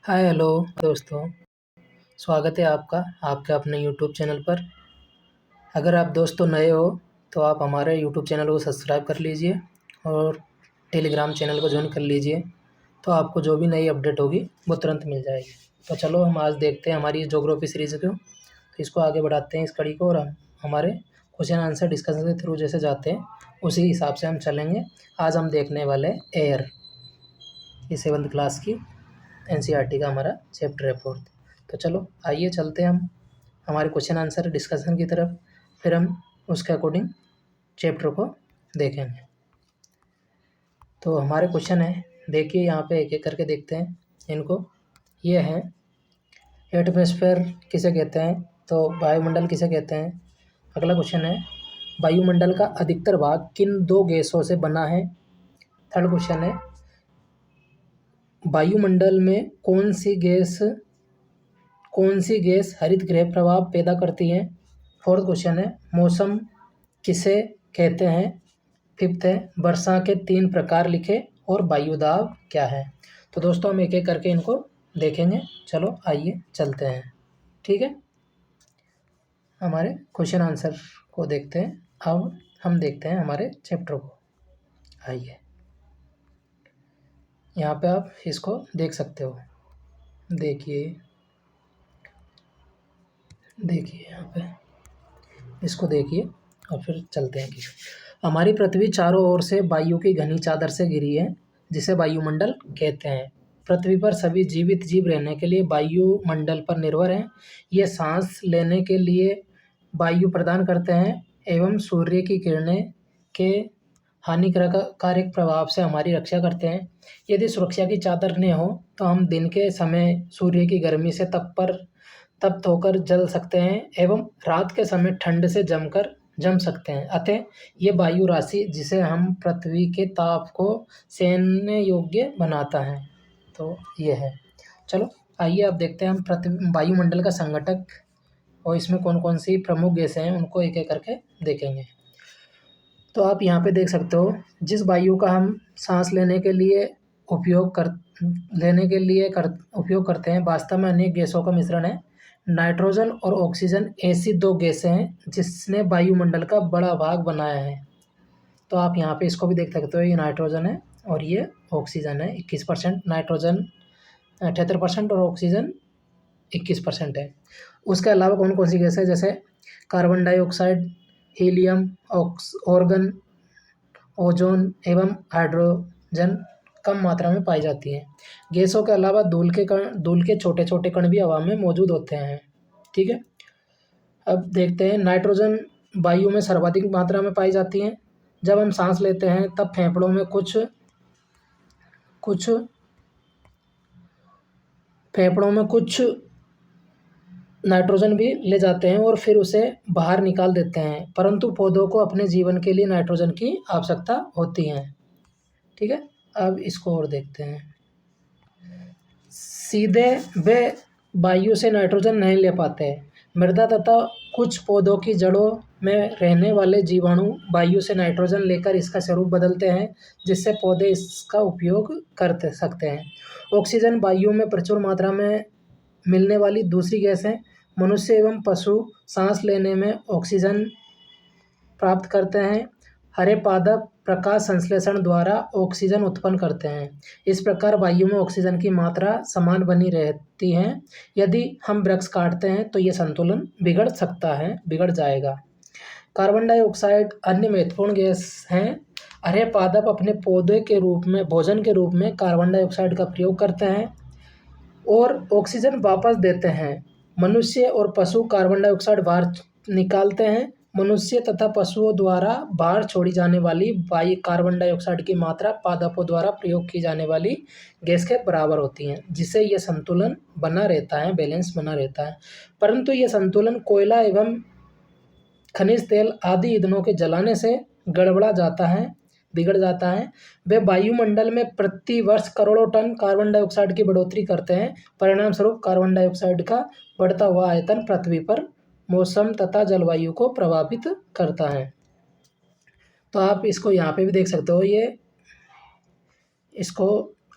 Hi hello दोस्तों। स्वागत है आपका आपके अपने यूट्यूब चैनल पर। अगर आप दोस्तों नए हो तो आप हमारे यूट्यूब चैनल को सब्सक्राइब कर लीजिए और टेलीग्राम चैनल को ज्वाइन कर लीजिए, तो आपको जो भी नई अपडेट होगी वो तुरंत मिल जाएगी। तो चलो हम आज देखते हैं हमारी ज्योग्राफी सीरीज़ को, तो इसको आगे बढ़ाते हैं इस कड़ी को, और हम हमारे क्वेश्चन आंसर डिस्कशन के थ्रू जैसे जाते हैं उसी हिसाब से हम चलेंगे। आज हम देखने वाले एयर, ये 7th क्लास की एनसीईआरटी का हमारा चैप्टर है 4th। तो चलो आइए चलते हैं हम हमारे क्वेश्चन आंसर डिस्कशन की तरफ, फिर हम उसके अकॉर्डिंग चैप्टर को देखेंगे। तो हमारे क्वेश्चन है, देखिए यहाँ पे एक एक करके देखते हैं इनको। ये है एटमॉस्फेयर किसे कहते हैं, तो वायुमंडल किसे कहते हैं। अगला क्वेश्चन है, वायुमंडल का अधिकतर भाग किन दो गैसों से बना है। थर्ड क्वेश्चन है, वायुमंडल में कौन सी गैस हरित गृह प्रभाव पैदा करती है। फोर्थ क्वेश्चन है, मौसम किसे कहते हैं। फिफ्थ है, वर्षा के 3 प्रकार लिखे और वायुदाब क्या है। तो दोस्तों हम एक एक करके इनको देखेंगे। चलो आइए चलते हैं, ठीक है। हमारे क्वेश्चन आंसर को देखते हैं। अब हम देखते हैं हमारे चैप्टर को। आइए यहाँ पे आप इसको देख सकते हो। देखिए यहाँ पे इसको देखिए और फिर चलते हैं कि हमारी पृथ्वी चारों ओर से वायु की घनी चादर से घिरी है, जिसे वायुमंडल कहते हैं। पृथ्वी पर सभी जीवित जीव रहने के लिए वायुमंडल पर निर्भर हैं। ये सांस लेने के लिए वायु प्रदान करते हैं एवं सूर्य की किरणें के हानिकारक प्रभाव से हमारी रक्षा करते हैं। यदि सुरक्षा की चादर न हो तो हम दिन के समय सूर्य की गर्मी से तप्त होकर जल सकते हैं एवं रात के समय ठंड से जम सकते हैं। अतः ये वायु राशि जिसे हम पृथ्वी के ताप को सहने योग्य बनाता है। तो ये है। चलो आइए अब देखते हैं हम पृथ्वी वायुमंडल का संघटक और इसमें कौन कौन सी प्रमुख गैसें हैं उनको एक एक करके देखेंगे। तो आप यहाँ पे देख सकते हो, जिस वायु का हम सांस लेने के लिए उपयोग करते हैं वास्तव में अनेक गैसों का मिश्रण है। नाइट्रोजन और ऑक्सीजन ऐसी 2 गैसें हैं जिसने वायुमंडल का बड़ा भाग बनाया है। तो आप यहाँ पे इसको भी देख सकते हो, ये नाइट्रोजन है और ये ऑक्सीजन है। 21% नाइट्रोजन, 78% और ऑक्सीजन 21% है। उसके अलावा कौन कौन सी गैस है, जैसे carbon dioxide, helium, organ, ozone एवं हाइड्रोजन कम मात्रा में पाई जाती हैं। गैसों के अलावा धूल के छोटे छोटे कण भी हवा में मौजूद होते हैं, ठीक है। अब देखते हैं, नाइट्रोजन वायु में सर्वाधिक मात्रा में पाई जाती हैं। जब हम सांस लेते हैं तब फेफड़ों में कुछ नाइट्रोजन भी ले जाते हैं और फिर उसे बाहर निकाल देते हैं, परंतु पौधों को अपने जीवन के लिए नाइट्रोजन की आवश्यकता होती है, ठीक है। अब इसको और देखते हैं। सीधे वे वायु से नाइट्रोजन नहीं ले पाते। मृदा तथा कुछ पौधों की जड़ों में रहने वाले जीवाणु वायु से नाइट्रोजन लेकर इसका स्वरूप बदलते हैं, जिससे पौधे इसका उपयोग कर सकते हैं। ऑक्सीजन वायु में प्रचुर मात्रा में मिलने वाली दूसरी गैस है। मनुष्य एवं पशु सांस लेने में ऑक्सीजन प्राप्त करते हैं। हरे पादप प्रकाश संश्लेषण द्वारा ऑक्सीजन उत्पन्न करते हैं। इस प्रकार वायु में ऑक्सीजन की मात्रा समान बनी रहती है। यदि हम वृक्ष काटते हैं तो यह संतुलन बिगड़ जाएगा। कार्बन डाइऑक्साइड अन्य महत्वपूर्ण गैस हैं। हरे पादप अपने भोजन के रूप में कार्बन डाइऑक्साइड का प्रयोग करते हैं और ऑक्सीजन वापस देते हैं। मनुष्य और पशु कार्बन डाइऑक्साइड बाहर निकालते हैं। मनुष्य तथा पशुओं द्वारा बाहर छोड़ी जाने वाली वायु कार्बन डाइऑक्साइड की मात्रा पादपों द्वारा प्रयोग की जाने वाली गैस के बराबर होती है, जिससे यह संतुलन बना रहता है, बैलेंस बना रहता है। परंतु यह संतुलन कोयला एवं खनिज तेल आदि ईंधनों के जलाने से बिगड़ जाता है। वे वायुमंडल में प्रति वर्ष करोड़ों टन कार्बन डाइऑक्साइड की बढ़ोतरी करते हैं। परिणाम स्वरूप कार्बन डाइऑक्साइड का बढ़ता हुआ आयतन पृथ्वी पर मौसम तथा जलवायु को प्रभावित करता है। तो आप इसको यहाँ पे भी देख सकते हो, ये इसको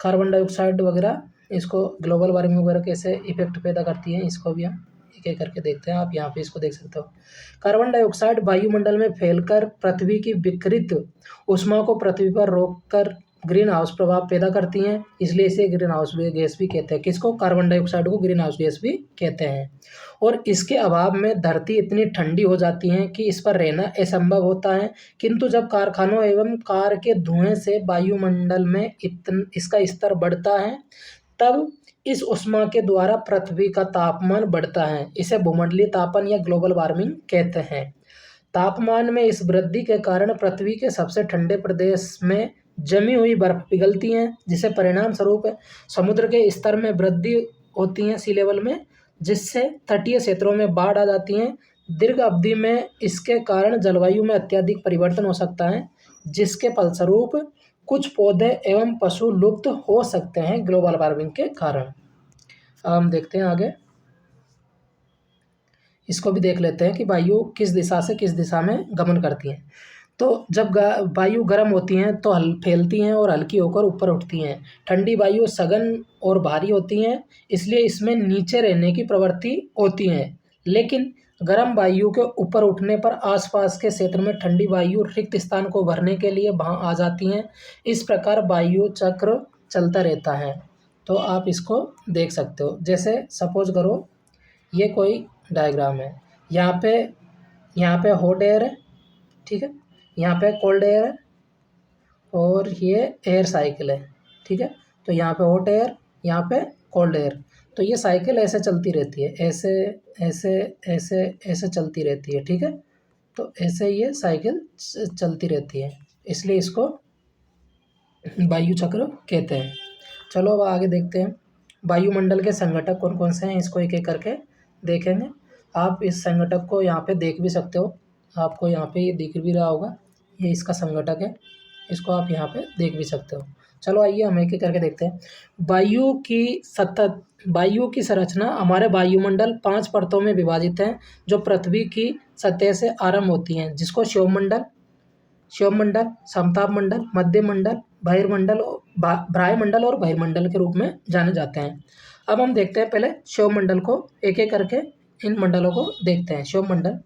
कार्बन डाइऑक्साइड वगैरह इसको ग्लोबल वार्मिंग वगैरह कैसे इफेक्ट पैदा करती है, इसको भी हम एक एक करके देखते हैं। आप यहाँ पे इसको देख सकते हो। कार्बन डाइऑक्साइड वायुमंडल में फैलकर पृथ्वी की विकृत ऊष्मा को पृथ्वी पर रोककर ग्रीन हाउस प्रभाव पैदा करती हैं, इसलिए इसे ग्रीन हाउस गैस भी कहते हैं। किसको? कार्बन डाइऑक्साइड को ग्रीन हाउस गैस भी कहते हैं। और इसके अभाव में धरती इतनी ठंडी हो जाती है कि इस पर रहना असंभव होता है। किंतु जब कारखानों एवं कार के धुएं से वायुमंडल में इसका स्तर बढ़ता है, तब इस ऊष्मा के द्वारा पृथ्वी का तापमान बढ़ता है। इसे भूमंडलीय तापन या ग्लोबल वार्मिंग कहते हैं। तापमान में इस वृद्धि के कारण पृथ्वी के सबसे ठंडे प्रदेश में जमी हुई बर्फ पिघलती है, जिससे परिणाम स्वरूप समुद्र के स्तर में वृद्धि होती है, सी लेवल में, जिससे तटीय क्षेत्रों में बाढ़ आ जाती है। दीर्घ अवधि में इसके कारण जलवायु में अत्यधिक परिवर्तन हो सकता है, जिसके फलस्वरूप कुछ पौधे एवं पशु लुप्त हो सकते हैं ग्लोबल वार्मिंग के कारण। अब हम देखते हैं आगे, इसको भी देख लेते हैं कि वायु किस दिशा से किस दिशा में गमन करती है। तो जब वायु गर्म होती हैं तो फैलती हैं और हल्की होकर ऊपर उठती हैं। ठंडी वायु सघन और भारी होती हैं, इसलिए इसमें नीचे रहने की प्रवृत्ति होती है। लेकिन गर्म वायु के ऊपर उठने पर आसपास के क्षेत्र में ठंडी वायु रिक्त स्थान को भरने के लिए वहाँ आ जाती हैं। इस प्रकार वायु चक्र चलता रहता है। तो आप इसको देख सकते हो। जैसे सपोज करो ये कोई डायग्राम है, यहाँ पे हॉट एयर है, ठीक है, यहाँ पे कोल्ड एयर है और ये एयर साइकिल है, ठीक है। तो यहाँ पे हॉट एयर, यहाँ पे कोल्ड एयर। तो ये साइकिल ऐसे चलती रहती है, ऐसे ऐसे ऐसे ऐसे चलती रहती है, ठीक है। तो ऐसे ये साइकिल चलती रहती है, इसलिए इसको वायु चक्र कहते हैं। चलो अब आगे देखते हैं वायुमंडल के संघटक कौन कौन से हैं, इसको एक एक करके देखेंगे। आप इस संघटक को यहाँ पे देख भी सकते हो, आपको यहाँ पे ये दिख भी रहा होगा, ये इसका संघटक है, इसको आप यहाँ पे देख भी सकते हो। चलो आइए हम एक एक करके देखते हैं। वायु की संरचना हमारे वायुमंडल 5 परतों में विभाजित है, जो पृथ्वी की सतह से आरंभ होती हैं, जिसको क्षोभमंडल, समताप मंडल, मध्य मंडल, ब्राह्मंडल और बहिर्मंडल के रूप में जाने जाते हैं। अब हम देखते हैं पहले क्षोभमंडल को, एक एक करके इन मंडलों को देखते हैं। क्षोभमंडल,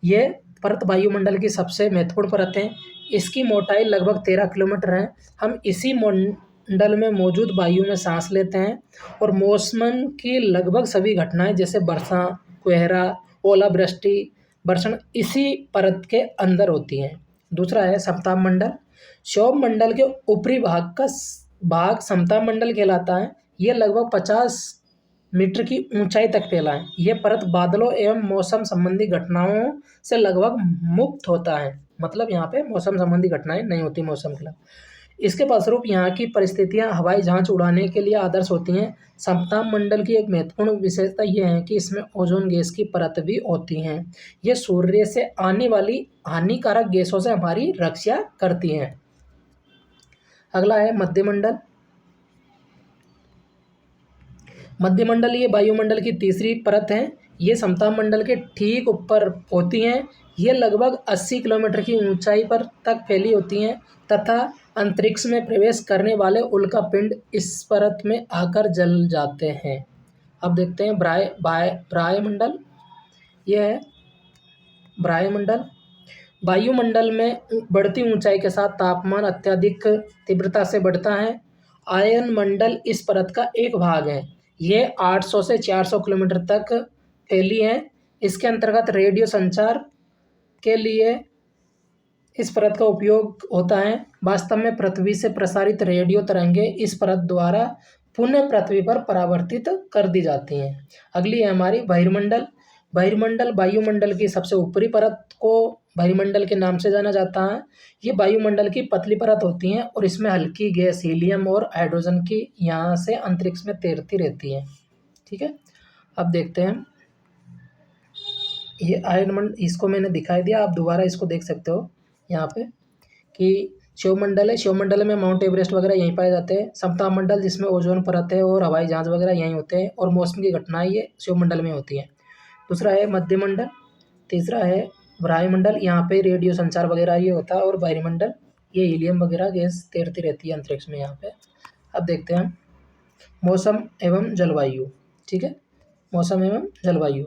ये परत वायुमंडल की सबसे महत्वपूर्ण परत है। इसकी मोटाई लगभग 13 किलोमीटर है। हम इसी मंडल में मौजूद वायु में सांस लेते हैं और मौसम की लगभग सभी घटनाएं जैसे वर्षा, कोहरा, ओलावृष्टि, वर्षण इसी परत के अंदर होती हैं। दूसरा है समताप मंडल। क्षोभ मंडल के ऊपरी भाग का भाग समताप मंडल कहलाता है। यह लगभग 50 मीटर की ऊंचाई तक फैला है। यह परत बादलों एवं मौसम संबंधी घटनाओं से लगभग मुक्त होता है, मतलब यहाँ पे मौसम संबंधी घटनाएं नहीं होती मौसम के खिलाफ। इसके फलस्वरूप यहाँ की परिस्थितियाँ हवाई जहाज उड़ाने के लिए आदर्श होती हैं। समताप मंडल की एक महत्वपूर्ण विशेषता यह है कि इसमें ओजोन गैस की परत भी होती हैं। यह सूर्य से आने वाली हानिकारक गैसों से हमारी रक्षा करती हैं। अगला है मध्यमंडल। मध्यमंडल ये वायुमंडल की तीसरी परत है। ये समताप मंडल के ठीक ऊपर होती हैं। ये लगभग 80 किलोमीटर की ऊंचाई पर तक फैली होती हैं तथा अंतरिक्ष में प्रवेश करने वाले उल्कापिंड इस परत में आकर जल जाते हैं। अब देखते हैं ब्राह्मंडल। यह है ब्राह्मंडल। वायुमंडल में बढ़ती ऊंचाई के साथ तापमान अत्यधिक तीव्रता से बढ़ता है। आयन मंडल इस परत का एक भाग है। ये 800 से 400 किलोमीटर तक फैली है। इसके अंतर्गत रेडियो संचार के लिए इस परत का उपयोग होता है। वास्तव में पृथ्वी से प्रसारित रेडियो तरंगें इस परत द्वारा पुनः पृथ्वी पर परावर्तित कर दी जाती हैं। अगली है हमारी बहिर्मंडल। बहिर्मंडल वायुमंडल की सबसे ऊपरी परत को बहिर्मंडल के नाम से जाना जाता है। ये वायुमंडल की पतली परत होती हैं और इसमें हल्की गैस हीलियम और हाइड्रोजन की यहाँ से अंतरिक्ष में तैरती रहती है, ठीक है। अब देखते हैं ये आयनमंडल, इसको मैंने दिखाई दिया, आप दोबारा इसको देख सकते हो यहाँ पे कि शिवमंडल है। शिवमंडल में माउंट एवरेस्ट वगैरह यहीं पाए जाते हैं। समताप मंडल जिसमें ओजोन परत है और हवाई जहाज वगैरह यहीं होते हैं और मौसम की घटनाएं ये शिवमंडल में होती हैं। दूसरा है मध्यमंडल। तीसरा है वायुमंडल, यहाँ पे रेडियो संचार वगैरह ये होता है और वायुमंडल ये हीलियम वगैरह गैस तैरती रहती है अंतरिक्ष में यहाँ पे। अब देखते हैं मौसम एवं जलवायु। ठीक है, मौसम एवं जलवायु।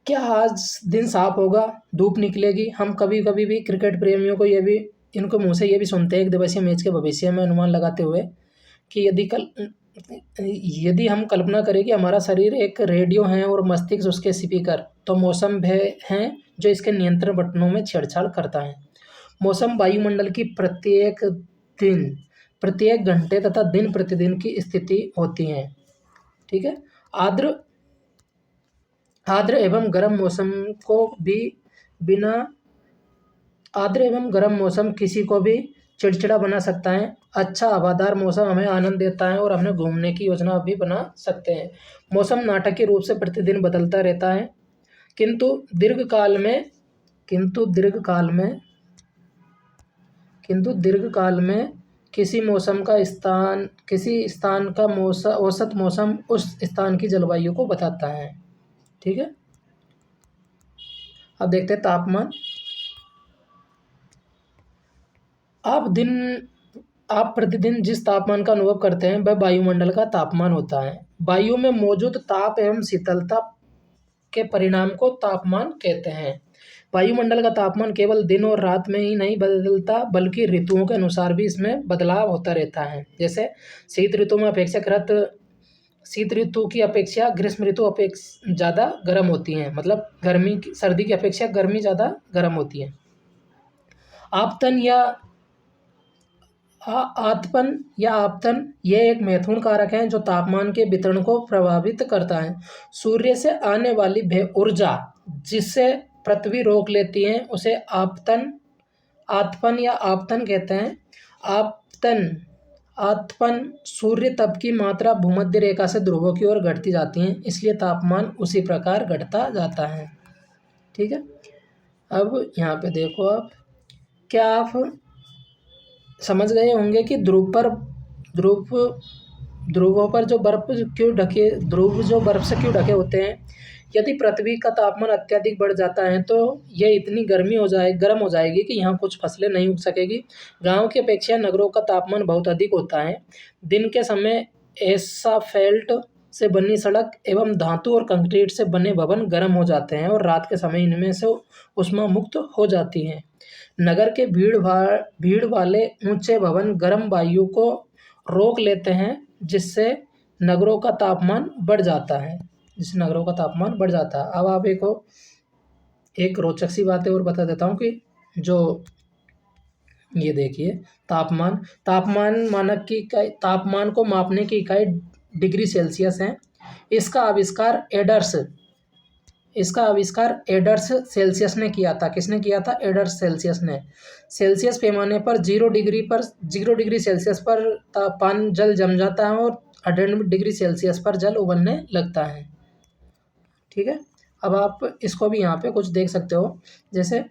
क्या आज दिन साफ होगा, धूप निकलेगी? हम कभी कभी भी क्रिकेट प्रेमियों को ये भी, इनको मुंह से ये भी सुनते हैं एक दिवसीय मैच के भविष्य में अनुमान लगाते हुए कि यदि हम कल्पना करें कि हमारा शरीर एक रेडियो है और मस्तिष्क उसके स्पीकर, तो मौसम वह है जो इसके नियंत्रण बटनों में छेड़छाड़ करता है। मौसम वायुमंडल की दिन, प्रत्येक घंटे तथा दिन प्रतिदिन की स्थिति होती है। ठीक है, आर्द्र आर्द्र एवं गर्म मौसम को भी बिना आर्द्र एवं गर्म मौसम किसी को भी चिड़चिड़ा बना सकता है। अच्छा हवादार मौसम हमें आनंद देता है और हमें घूमने की योजना भी बना सकते हैं। मौसम नाटकीय रूप से प्रतिदिन बदलता रहता है, किंतु दीर्घकाल में किंतु दीर्घकाल में किंतु दीर्घकाल में किसी स्थान का औसत मौसम उस स्थान की जलवायु को बताता है। ठीक है, अब देखते हैं तापमान। आप प्रतिदिन जिस तापमान का अनुभव करते हैं वह वायुमंडल का तापमान होता है। वायु में मौजूद ताप एवं शीतलता के परिणाम को तापमान कहते हैं। वायुमंडल का तापमान केवल दिन और रात में ही नहीं बदलता, बल्कि ऋतुओं के अनुसार भी इसमें बदलाव होता रहता है। जैसे शीत ऋतु की अपेक्षा ग्रीष्म ऋतु ज़्यादा गर्म होती हैं, मतलब सर्दी की अपेक्षा गर्मी ज़्यादा गर्म होती है। आपतन या आपतन यह एक महत्वपूर्ण कारक है जो तापमान के वितरण को प्रभावित करता है। सूर्य से आने वाली वह ऊर्जा जिससे पृथ्वी रोक लेती है उसे आतपन या आपतन कहते हैं। आतपन सूर्य तप की मात्रा भूमध्य रेखा से ध्रुवों की ओर घटती जाती है, इसलिए तापमान उसी प्रकार घटता जाता है। ठीक है, अब यहाँ पे देखो आप, क्या आप समझ गए होंगे कि ध्रुवों पर जो बर्फ से क्यों ढके होते हैं। यदि पृथ्वी का तापमान अत्यधिक बढ़ जाता है तो यह इतनी गर्म हो जाएगी कि यहाँ कुछ फसलें नहीं उग सकेगी। गांव की अपेक्षा नगरों का तापमान बहुत अधिक होता है। दिन के समय एस्फाल्ट से बनी सड़क एवं धातु और कंक्रीट से बने भवन गर्म हो जाते हैं और रात के समय इनमें से ऊष्मा मुक्त हो जाती है। नगर के भीड़ वाले ऊंचे भवन गर्म वायु को रोक लेते हैं, जिससे नगरों का तापमान बढ़ जाता है। अब आप एक रोचक सी बात और बता देता हूँ कि जो ये देखिए, तापमान को मापने की इकाई डिग्री सेल्सियस है। इसका आविष्कार एडर्स सेल्सियस ने किया था। किसने किया था? एडर्स सेल्सियस ने। सेल्सियस पैमाने पर 0 डिग्री सेल्सियस पर तापमान जल जम जाता है और 100 डिग्री सेल्सियस पर जल उबलने लगता है। ठीक है, अब आप इसको भी यहाँ पे कुछ देख सकते हो। जैसे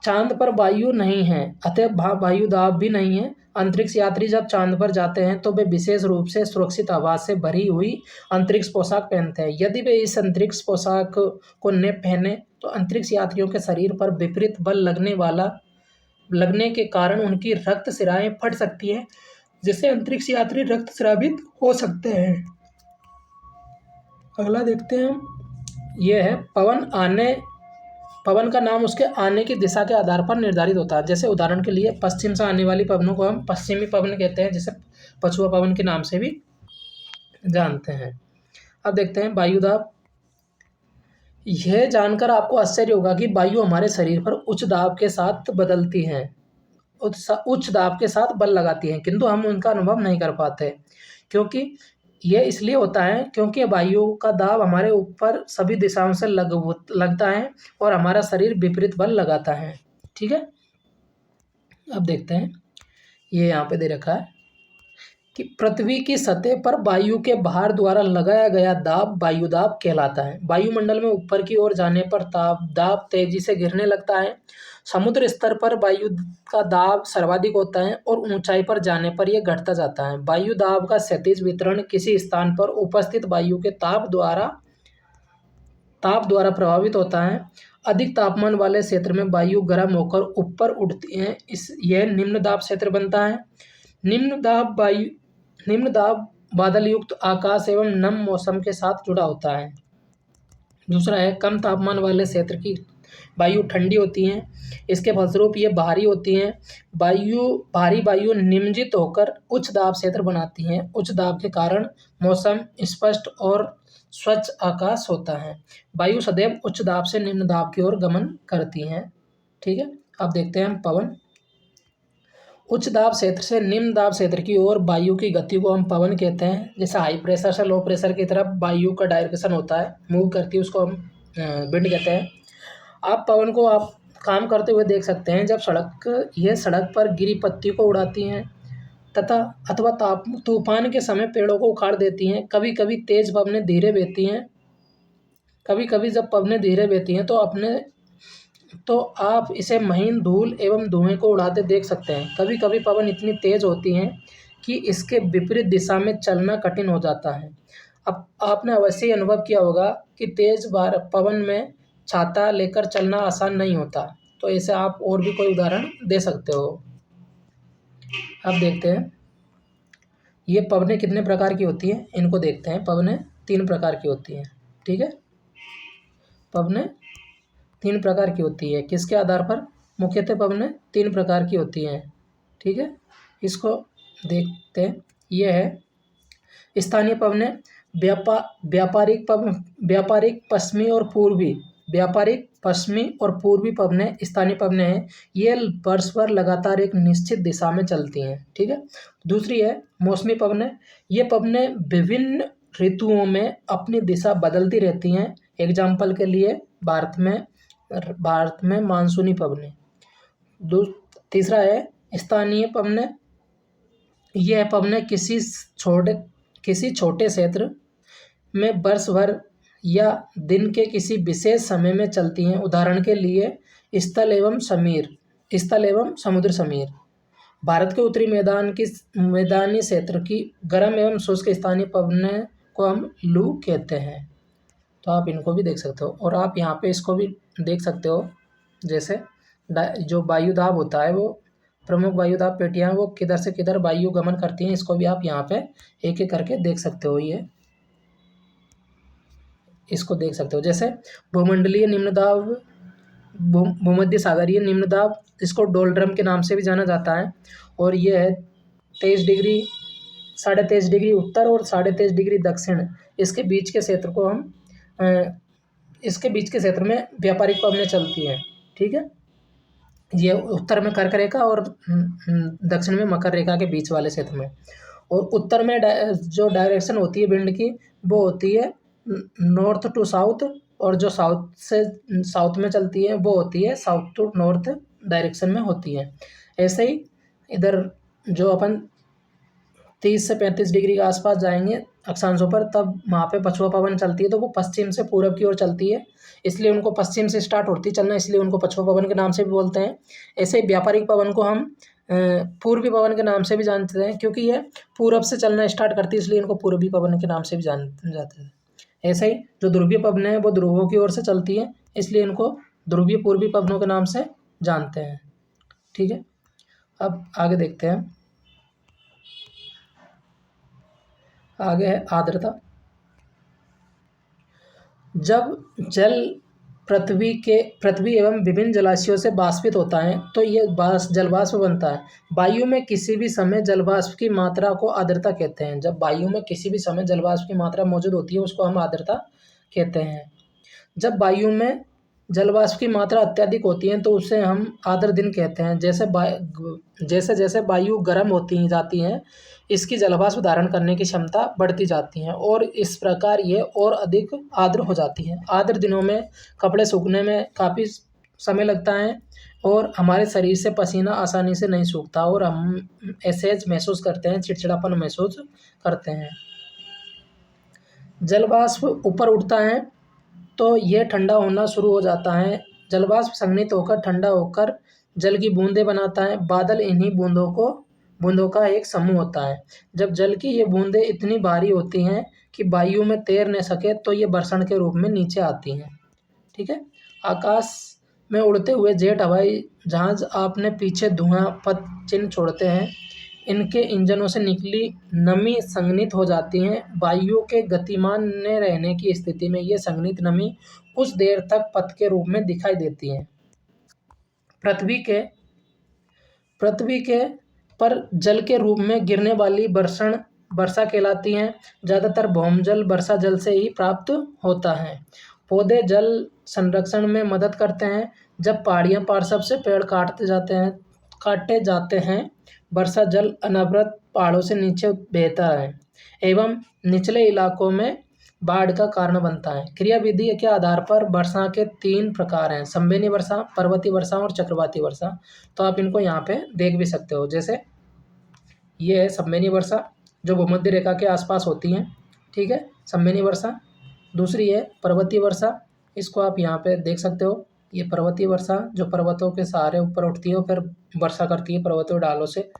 चांद पर वायु नहीं है, अतः वायु दाब भी नहीं है। अंतरिक्ष यात्री जब चांद पर जाते हैं तो वे विशेष रूप से सुरक्षित हवा से भरी हुई अंतरिक्ष पोशाक पहनते हैं। यदि वे इस अंतरिक्ष पोशाक को न पहने तो अंतरिक्ष यात्रियों के शरीर पर विपरीत बल लगने के कारण उनकी रक्त सिराएं फट सकती हैं, जिससे अंतरिक्ष यात्री रक्तस्रावित हो सकते हैं। अगला देखते हैं हम, यह है पवन का नाम उसके आने की दिशा के आधार पर निर्धारित होता है। जैसे उदाहरण के लिए पश्चिम से आने वाली पवनों को हम पश्चिमी पवन कहते हैं, जिसे पछुआ पवन के नाम से भी जानते हैं। अब देखते हैं वायुदाब। यह जानकर आपको आश्चर्य होगा कि वायु हमारे शरीर पर उच्च दाब के साथ बदलती है, उच्च दाब के साथ बल लगाती हैं, किंतु हम उनका अनुभव नहीं कर पाते। क्योंकि यह इसलिए होता है क्योंकि वायु का दाब हमारे ऊपर सभी दिशाओं से लगता है और हमारा शरीर विपरीत बल लगाता है। ठीक है, अब देखते हैं, ये यहाँ पे दे रखा है कि पृथ्वी की सतह पर वायु के भार द्वारा लगाया गया दाब वायुदाब कहलाता है। वायुमंडल में ऊपर की ओर जाने पर दाब तेजी से गिरने लगता है। समुद्र स्तर पर वायु का दाब सर्वाधिक होता है और ऊंचाई पर जाने पर यह घटता जाता है। वायु दाब का क्षैतिज वितरण किसी स्थान पर उपस्थित वायु के ताप द्वारा प्रभावित होता है। अधिक तापमान वाले क्षेत्र में वायु गर्म होकर ऊपर उठती है, यह निम्न दाब क्षेत्र बनता है। निम्न दाब निम्न दाब बादल युक्त आकाश एवं नम मौसम के साथ जुड़ा होता है। दूसरा है कम तापमान वाले क्षेत्र की वायु ठंडी होती हैं, इसके फलस्वरूप ये भारी होती हैं। भारी वायु निमज्जित होकर उच्च दाब क्षेत्र बनाती हैं। उच्च दाब के कारण मौसम स्पष्ट और स्वच्छ आकाश होता है। वायु सदैव उच्च दाब से निम्न दाब की ओर गमन करती हैं। ठीक है, अब देखते हैं हम पवन। उच्च दाब क्षेत्र से निम्न दाब क्षेत्र की ओर वायु की गति को हम पवन कहते हैं। जैसे हाई प्रेशर से लो प्रेशर की तरफ वायु का डायरेक्शन होता है, मूव करती है, उसको हम विंड कहते हैं। आप पवन को आप काम करते हुए देख सकते हैं, जब यह सड़क पर गिरी पत्ती को उड़ाती हैं तथा अथवा तूफान के समय पेड़ों को उखाड़ देती हैं। कभी कभी तेज पवनें धीरे बहती हैं। कभी कभी जब पवनें धीरे बहती हैं तो आप इसे महीन धूल एवं धुएं को उड़ाते देख सकते हैं। कभी कभी पवन इतनी तेज होती हैं कि इसके विपरीत दिशा में चलना कठिन हो जाता है। अब आपने अवश्य ही अनुभव किया होगा कि पवन में छाता लेकर चलना आसान नहीं होता। तो ऐसे आप और भी कोई उदाहरण दे सकते हो। अब देखते हैं ये पवनें कितने प्रकार की होती हैं, इनको देखते हैं। पवनें 3 प्रकार की होती हैं। ठीक है, पवनें 3 प्रकार की होती है। किसके आधार पर? मुख्यतः पवनें 3 प्रकार की होती हैं। ठीक है, इसको देखते हैं। यह है स्थानीय पवनें, व्यापारिक पश्चिमी और पूर्वी पवनें स्थानीय पवनें हैं। ये वर्ष भर लगातार एक निश्चित दिशा में चलती हैं। ठीक है, दूसरी है मौसमी पवनें। ये पवनें विभिन्न ऋतुओं में अपनी दिशा बदलती रहती हैं। एग्जाम्पल के लिए भारत में मानसूनी पवनें। तीसरा है स्थानीय पवनें। यह पवनें किसी छोटे क्षेत्र में वर्ष भर या दिन के किसी विशेष समय में चलती हैं। उदाहरण के लिए स्थल एवं समुद्र समीर। भारत के उत्तरी मैदानी क्षेत्र की गर्म एवं शुष्क स्थानीय पवनें को हम लू कहते हैं। तो आप इनको भी देख सकते हो। और आप यहाँ पे इसको भी देख सकते हो, जैसे जो वायुदाब होता है, वो प्रमुख वायुदाब पेटियाँ वो किधर से किधर वायु गमन करती हैं, इसको भी आप यहाँ पे एक एक करके देख सकते हो। इसको देख सकते हो। जैसे भूमंडलीय निम्न दाब, भूमध्य सागरीय निम्न दाब, इसको डोलड्रम के नाम से भी जाना जाता है। और ये है 23 डिग्री 23.5 डिग्री उत्तर और 23.5 डिग्री दक्षिण। इसके बीच के क्षेत्र में व्यापारिक पवनें चलती हैं। ठीक है, ये उत्तर में कर्क रेखा और दक्षिण में मकर रेखा के बीच वाले क्षेत्र में। और उत्तर में जो डायरेक्शन होती है विंड की, वो होती है नॉर्थ टू साउथ, और जो साउथ से साउथ में चलती है वो होती है साउथ टू नॉर्थ डायरेक्शन में होती है। ऐसे ही इधर जो अपन 30 से 35 डिग्री के आसपास जाएंगे अक्षांशों पर, तब वहाँ पे पछुआ पवन चलती है, तो वो पश्चिम से पूरब की ओर चलती है, इसलिए उनको पश्चिम से स्टार्ट होती है चलना, इसलिए उनको पछुआ पवन के नाम से भी बोलते हैं। ऐसे व्यापारिक पवन को हम पूर्वी पवन के नाम से भी जानते हैं, क्योंकि ये पूरब से चलना स्टार्ट करती है, इसलिए इनको पूर्वी पवन के नाम से भी जाने जाते हैं। ऐसे ही जो ध्रुवीय पवनें हैं वो ध्रुवों की ओर से चलती हैं, इसलिए इनको ध्रुवीय पूर्वी पवनों के नाम से जानते हैं। ठीक है, अब आगे देखते हैं। आगे है आर्द्रता। जब जल पृथ्वी एवं विभिन्न जलाशयों से वाष्पित होता है तो ये जलवाष्प बनता है। वायु में किसी भी समय जलवाष्प की मात्रा को आर्द्रता कहते हैं। जब वायु में किसी भी समय जलवाष्प की मात्रा मौजूद होती है उसको हम आर्द्रता कहते हैं। जब वायु में जलवाष्प की मात्रा अत्यधिक होती है तो उसे हम आर्द्र दिन कहते हैं। जैसे जैसे वायु गर्म होती जाती है, इसकी जलवाष्प धारण करने की क्षमता बढ़ती जाती है और इस प्रकार ये और अधिक आर्द्र हो जाती है। आर्द्र दिनों में कपड़े सूखने में काफ़ी समय लगता है और हमारे शरीर से पसीना आसानी से नहीं सूखता और हम असहज महसूस करते हैं, चिड़चिड़ापन महसूस करते हैं। जलवाष्प ऊपर उठता है तो यह ठंडा होना शुरू हो जाता है। जलवाष्प संघनित होकर ठंडा होकर जल की बूंदें बनाता है। बादल इन्हीं बूंदों का एक समूह होता है। जब जल की ये बूंदें इतनी भारी होती हैं कि वायु में तैर न सके तो ये बर्षण के रूप में नीचे आती हैं। ठीक है, आकाश में उड़ते हुए जेट हवाई जहाज अपने पीछे धुआं पथ चिन्ह छोड़ते हैं। इनके इंजनों से निकली नमी संघनित हो जाती हैं। वायु के गतिमान न रहने की स्थिति में ये संघनित नमी कुछ देर तक पथ के रूप में दिखाई देती है। पृथ्वी के पृथ्वी के पर जल के रूप में गिरने वाली वर्षा कहलाती हैं। ज़्यादातर भौमजल वर्षा जल से ही प्राप्त होता है। पौधे जल संरक्षण में मदद करते हैं। जब पहाड़ियाँ पार्श्व से पेड़ काटे जाते हैं, वर्षा जल अनवरत पहाड़ों से नीचे बहता है एवं निचले इलाकों में बाढ़ का कारण बनता है। क्रियाविधि के आधार पर वर्षा के 3 प्रकार हैं: संवहनी वर्षा, पर्वतीय वर्षा और चक्रवाती वर्षा। तो आप इनको यहाँ पे देख भी सकते हो। जैसे ये है संवहनी वर्षा, जो भूमध्य रेखा के आसपास होती है, ठीक है, संवहनी वर्षा। दूसरी है पर्वतीय वर्षा, इसको आप यहाँ पे देख सकते हो। ये पर्वतीय वर्षा जो पर्वतों के सहारे ऊपर उठती है और फिर वर्षा करती है पर्वतों ढालों से।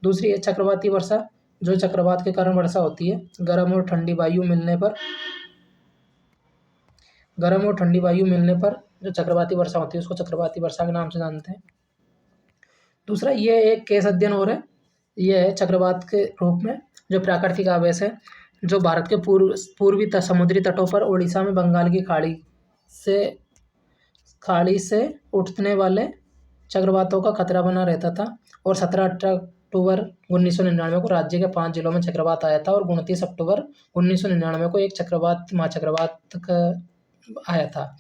दूसरी है चक्रवाती वर्षा, जो चक्रवात के कारण वर्षा होती है। गर्म और ठंडी वायु मिलने पर जो चक्रवाती वर्षा होती है उसको चक्रवाती वर्षा के नाम से जानते हैं। दूसरा ये एक केस अध्ययन और है, ये है चक्रवात के रूप में जो प्राकृतिक आवेश है, जो भारत के पूर्वी समुद्री तटों पर उड़ीसा में बंगाल की खाड़ी से उठने वाले चक्रवातों का खतरा बना रहता था। और 17-18 अक्टूबर 1999 को राज्य के 5 जिलों में चक्रवात आया था और 29 अक्टूबर 1999 को एक महाचक्रवात आया था,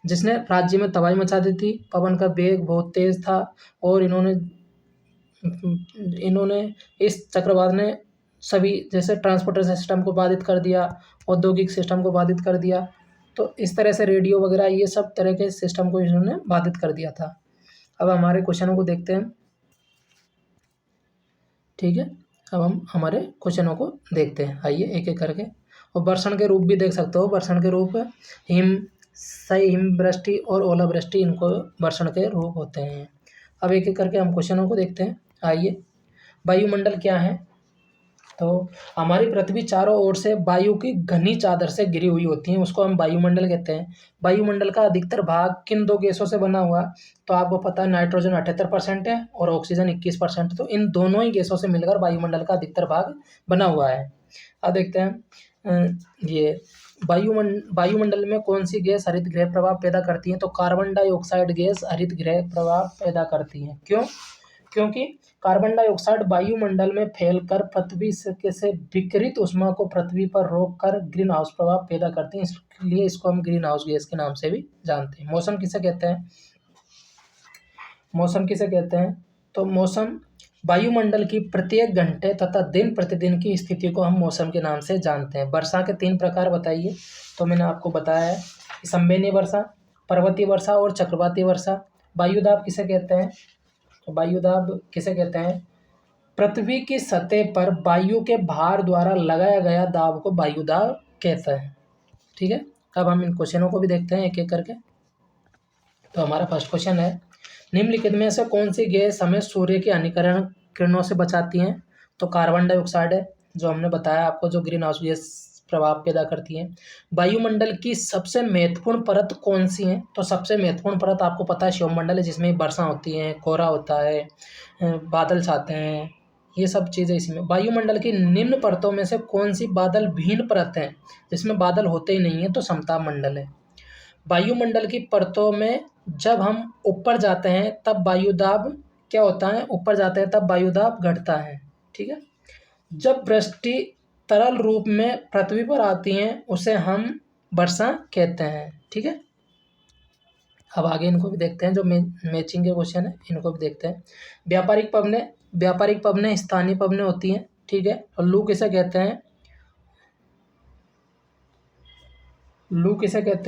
जिसने राज्य में तबाही मचा दी थी। पवन का वेग बहुत तेज था और इन्होंने इस चक्रवात ने सभी जैसे ट्रांसपोर्टेशन सिस्टम को बाधित कर दिया, औद्योगिक सिस्टम को बाधित कर दिया। तो इस तरह से रेडियो वगैरह ये सब तरह के सिस्टम को इन्होंने बाधित कर दिया था। अब हमारे क्वेश्चनों को देखते हैं, ठीक है। अब हम हमारे क्वेश्चनों को देखते हैं, आइए एक एक करके। और वर्षण के रूप भी देख सकते हो। वर्षण के रूप हिमवृष्टि और ओलावृष्टि, इनको वर्षण के रूप होते हैं। अब एक एक करके हम क्वेश्चनों को देखते हैं, आइए। वायुमंडल क्या है? तो हमारी पृथ्वी चारों ओर से वायु की घनी चादर से घिरी हुई होती है, उसको हम वायुमंडल कहते हैं। वायुमंडल का अधिकतर भाग किन 2 गैसों से बना हुआ? तो आपको पता है नाइट्रोजन 78% है और ऑक्सीजन 21%। तो इन दोनों ही गैसों से मिलकर वायुमंडल का अधिकतर भाग बना हुआ है। अब देखते हैं ये वायुमंडल में कौन सी गैस हरित गृह प्रभाव पैदा करती है? तो कार्बन डाइऑक्साइड गैस हरित गृह प्रभाव पैदा करती है। क्यों? क्योंकि कार्बन डाइऑक्साइड वायुमंडल में फैलकर पृथ्वी से विकिरित ऊष्मा को पृथ्वी पर रोककर ग्रीन हाउस प्रभाव पैदा करती है, इसलिए इसको हम ग्रीन हाउस गैस के नाम से भी जानते हैं। मौसम किसे कहते हैं? तो मौसम वायुमंडल की प्रत्येक घंटे तथा दिन प्रतिदिन की स्थिति को हम मौसम के नाम से जानते हैं। वर्षा के 3 प्रकार बताइए। तो मैंने आपको बताया है, संवहनी वर्षा, पर्वतीय वर्षा और चक्रवाती वर्षा। वायुदाब किसे कहते हैं? तो वायुदाब किसे कहते हैं? पृथ्वी की सतह पर वायु के भार द्वारा लगाया गया दाब को वायुदाब कहते हैं, ठीक है। अब हम इन क्वेश्चनों को भी देखते हैं एक एक करके। तो हमारा फर्स्ट क्वेश्चन है, निम्नलिखित में से कौन सी गैस हमें सूर्य की हानिकारक किरणों से बचाती हैं? तो कार्बन डाइऑक्साइड है, जो हमने बताया आपको, जो ग्रीन हाउस गैस प्रभाव पैदा करती है। वायुमंडल की सबसे महत्वपूर्ण परत कौन सी है? तो सबसे महत्वपूर्ण परत आपको पता है शिवमंडल है, जिसमें वर्षा होती है, कोहरा होता है, बादल छाते हैं, ये सब चीज़ें इसमें। वायुमंडल की निम्न परतों में से कौन सी बादल विहीन परत है, जिसमें बादल होते ही नहीं है? तो समताप मंडल है। वायुमंडल की परतों में जब हम ऊपर जाते हैं तब वायुदाब क्या होता है? ऊपर जाते हैं तब वायुदाब घटता है, ठीक है। जब वृष्टि तरल रूप में पृथ्वी पर आती हैं उसे हम वर्षा कहते हैं, ठीक है। अब आगे इनको भी देखते हैं, जो मैचिंग के क्वेश्चन है इनको भी देखते हैं। व्यापारिक पवनें स्थानीय पवनें होती हैं, ठीक है। और लू किसे कहते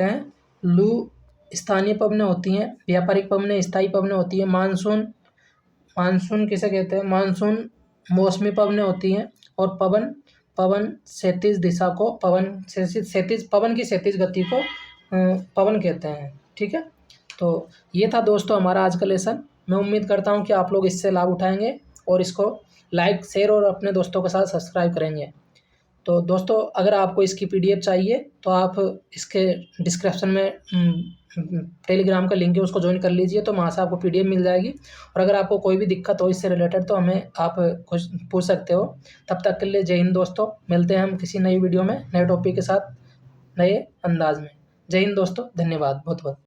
हैं? लू स्थानीय पवनें होती हैं, व्यापारिक पवनें स्थायी पवनें होती हैं। मानसून किसे कहते हैं? मानसून मौसमी पवनें होती हैं। और पवन क्षैतिज दिशा को पवन की क्षैतिज गति को पवन कहते हैं, ठीक है। तो ये था दोस्तों हमारा आज का लेसन। मैं उम्मीद करता हूँ कि आप लोग इससे लाभ उठाएंगे और इसको लाइक, शेयर और अपने दोस्तों के साथ सब्सक्राइब करेंगे। तो दोस्तों अगर आपको इसकी PDF चाहिए तो आप इसके डिस्क्रिप्शन में टेलीग्राम का लिंक है, उसको ज्वाइन कर लीजिए, तो वहाँ से आपको PDF मिल जाएगी। और अगर आपको कोई भी दिक्कत हो इससे रिलेटेड तो हमें आप कुछ पूछ सकते हो। तब तक के लिए जय हिंद दोस्तों, मिलते हैं हम किसी नई वीडियो में नए टॉपिक के साथ नए अंदाज में। जय हिंद दोस्तों, धन्यवाद बहुत बहुत।